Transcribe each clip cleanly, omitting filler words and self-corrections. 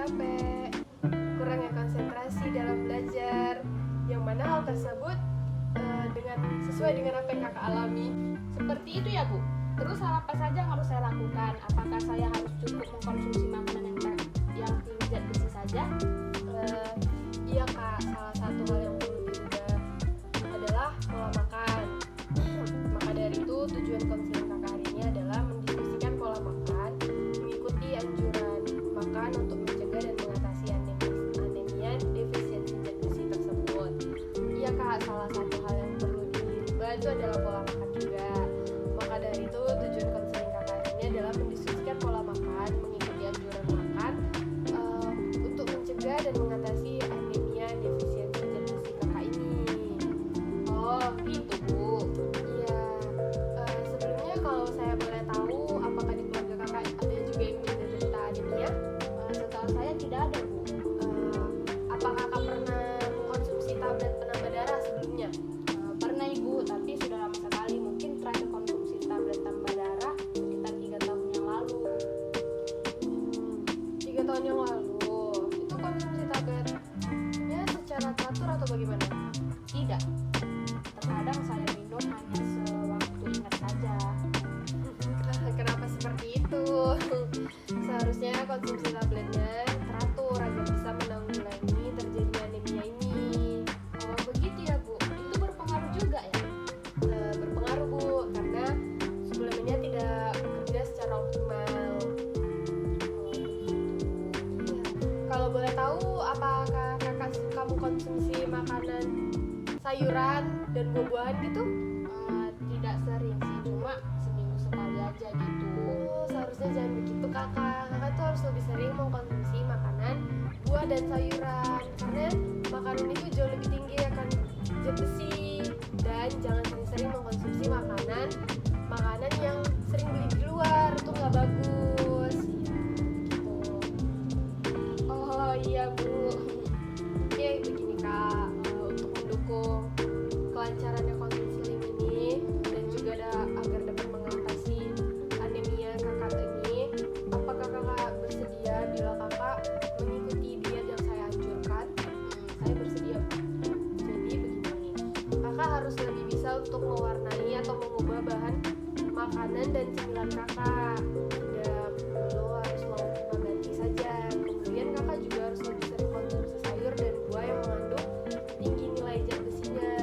capek, kurangnya konsentrasi dalam belajar, yang mana hal tersebut sesuai dengan apa yang kakak alami. Seperti itu ya Bu. Terus hal apa saja yang harus saya lakukan? Apakah saya harus cukup mengkonsumsi makanan yang tinggi zat besi saja? Iya kak, salah satu hal yang perlu diubah adalah pola makan. Maka dari itu tujuan konseling kakak hari ini adalah mendiskusikan pola makan, mengikuti anjuran makan untuk mencegah dan mengatasi anemia defisiensi zat besi tersebut. Iya kak, salah satu hal yang perlu diubah itu adalah pola makan juga. Maka dari itu tujuan konseling kakak hari ini adalah mendiskusikan pola makan, mengikuti anjuran makan untuk mencegah dan mengatasi anemia defisiensi zat besi kakak ini. Oh, gitu Bu. Iya. Sebelumnya kalau saya boleh tahu, apakah di keluarga kakak ada juga yang menderita anemia? Setahu saya tidak ada Bu. Apakah kakak pernah mengkonsumsi tablet penambah darah sebelumnya? Pernah Ibu, tapi sudah lama sekali. Mungkin terakhir konsumsi tablet tambah darah sekitar 3 tahun yang lalu. 3 tahun yang lalu. Itu konsumsi tabletnya secara teratur atau bagaimana? Tidak. Terkadang saya minum hanya sewaktu ingat saja. Kenapa seperti itu? Seharusnya konsumsi tabletnya teratur agar bisa menanggulangi terjadinya anemia ini. Oh, begitu ya Bu. Itu berpengaruh juga ya? Berpengaruh Bu, karena suplemennya tidak bekerja secara optimal. Kalau boleh tahu, apakah kakak kamu konsumsi makanan sayuran dan buah-buahan gitu? Tidak sering sih, cuma seminggu sekali aja gitu. Seharusnya jangan begitu kakak. Kakak tuh harus lebih sering mengkonsumsi makanan buah dan sayuran, karena makanan itu jauh lebih tinggi akan zat besi. Dan jangan sering-sering mengkonsumsi makanan yang sering beli di luar, itu nggak bagus ya, gitu. Oh iya Bu. Oke, begini kak, untuk mendukung kelancarannya konseling ini dan juga agar dapat mengatasi anemia kakak ini, apakah kakak bersedia bila kakak mengikuti diet yang saya anjurkan? Saya bersedia Bu. Jadi begini, kakak harus lebih bisa untuk mewarnai atau mengubah bahan makanan dan cemilan kakak. Tidak perlu harus mengganti saja. Kemudian kakak juga harus lebih sering konsumsi sayur dan buah yang mengandung tinggi nilai zat besinya.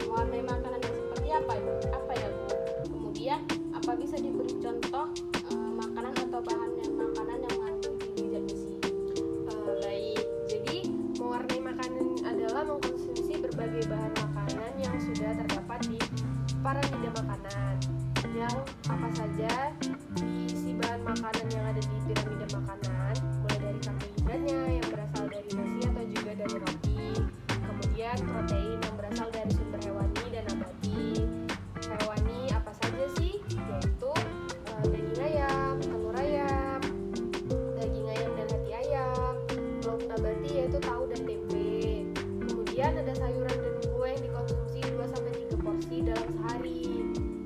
Mewarnai makanan yang seperti apa ya Bu? Kemudian apa bisa diberi contoh makanan atau makanan yang mengandung tinggi zat besi? Baik, jadi mewarnai makanan adalah mengkonsumsi berbagai bahan makanan yang sudah terdapat di piramida makanan. Yang apa saja diisi bahan makanan yang ada di piramida makanan, mulai dari karbohidratnya yang berasal dari nasi atau juga dari roti, kemudian protein yang berasal dari sumber hewani dan nabati. Hewani apa saja sih? Yaitu daging ayam, telur ayam, daging ayam dan hati ayam. Lauk nabati yaitu tahu dan tempe. Kemudian ada sayuran dan buah yang dikonsumsi 2-3 porsi dalam sehari.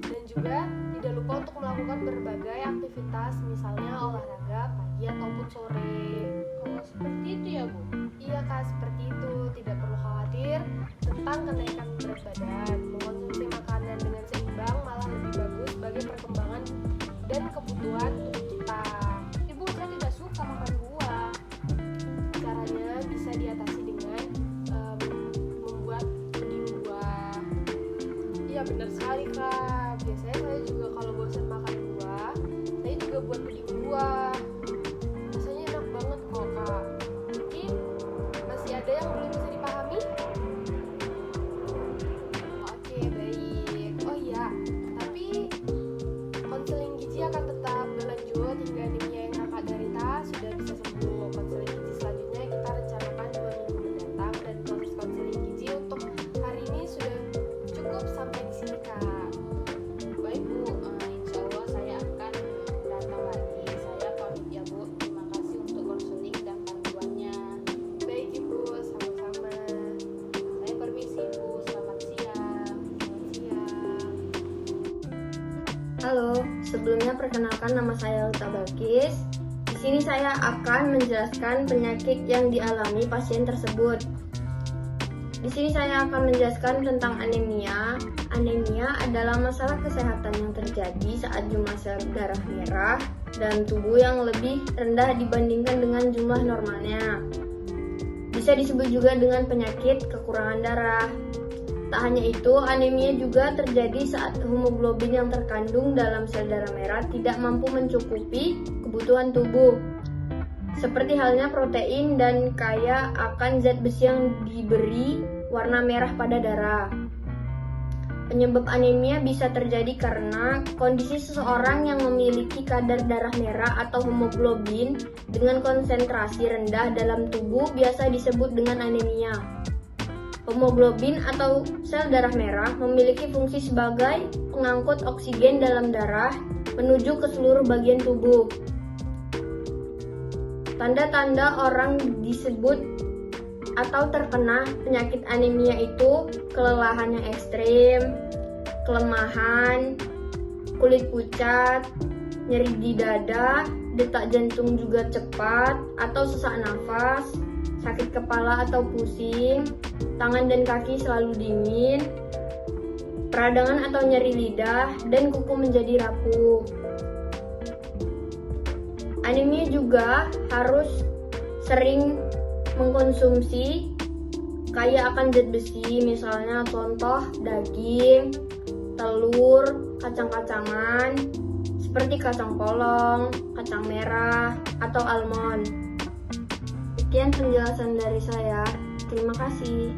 Dan juga tidak lupa untuk melakukan berbagai aktivitas, misalnya olahraga pagi ataupun sore. Oh, seperti itu ya Bu. Iya kak, seperti itu. Tidak perlu khawatir tentang kenaikan berat badan. Mengkonsumsi makanan dengan seimbang malah lebih bagus bagi perkembangan dan kebutuhan tubuh kita. Ibu, saya tidak suka makan buah. Caranya bisa diatasi dengan membuat puding buah. Iya benar sekali kak. Biasanya saya juga kalau bosan makan buah, saya juga buat puding buah. Rasanya enak banget kok kak. Mungkin masih ada yang belum bisa dipahami? Oke baik. Oh iya, tapi konseling gizi akan tetap berlanjut hingga anemia yang kakak derita sudah bisa sembuh. Konseling gizi selanjutnya kita rencanakan 2 minggu mendatang, dan proses konseling gizi untuk hari ini sudah cukup sampai di sini kak. Baik Bu, insya Allah saya akan datang lagi. Saya pamit ya Bu. Terima kasih untuk konseling dan panduannya. Baik ibu, sama-sama. Saya permisi Bu. Selamat siang. Selamat siang. Halo, sebelumnya perkenalkan nama saya Lita Balkis. Di Di sini saya akan menjelaskan penyakit yang dialami pasien tersebut. Di sini saya akan menjelaskan tentang anemia. Anemia adalah masalah kesehatan yang terjadi saat jumlah sel darah merah dalam tubuh yang lebih rendah dibandingkan dengan jumlah normalnya. Bisa disebut juga dengan penyakit kekurangan darah. Tak hanya itu, anemia juga terjadi saat hemoglobin yang terkandung dalam sel darah merah tidak mampu mencukupi kebutuhan tubuh. Seperti halnya protein dan kaya akan zat besi yang diberi warna merah pada darah. Penyebab anemia bisa terjadi karena kondisi seseorang yang memiliki kadar darah merah atau hemoglobin dengan konsentrasi rendah dalam tubuh biasa disebut dengan anemia. Hemoglobin atau sel darah merah memiliki fungsi sebagai pengangkut oksigen dalam darah menuju ke seluruh bagian tubuh. Tanda-tanda orang disebut atau terkena penyakit anemia itu kelelahan yang ekstrim, kelemahan, kulit pucat, nyeri di dada, detak jantung juga cepat atau sesak nafas, sakit kepala atau pusing, tangan dan kaki selalu dingin, peradangan atau nyeri lidah, dan kuku menjadi rapuh. Anemia juga harus sering mengkonsumsi kaya akan zat besi, misalnya contoh daging, telur, kacang-kacangan, seperti kacang polong, kacang merah, atau almond. Sekian penjelasan dari saya. Terima kasih.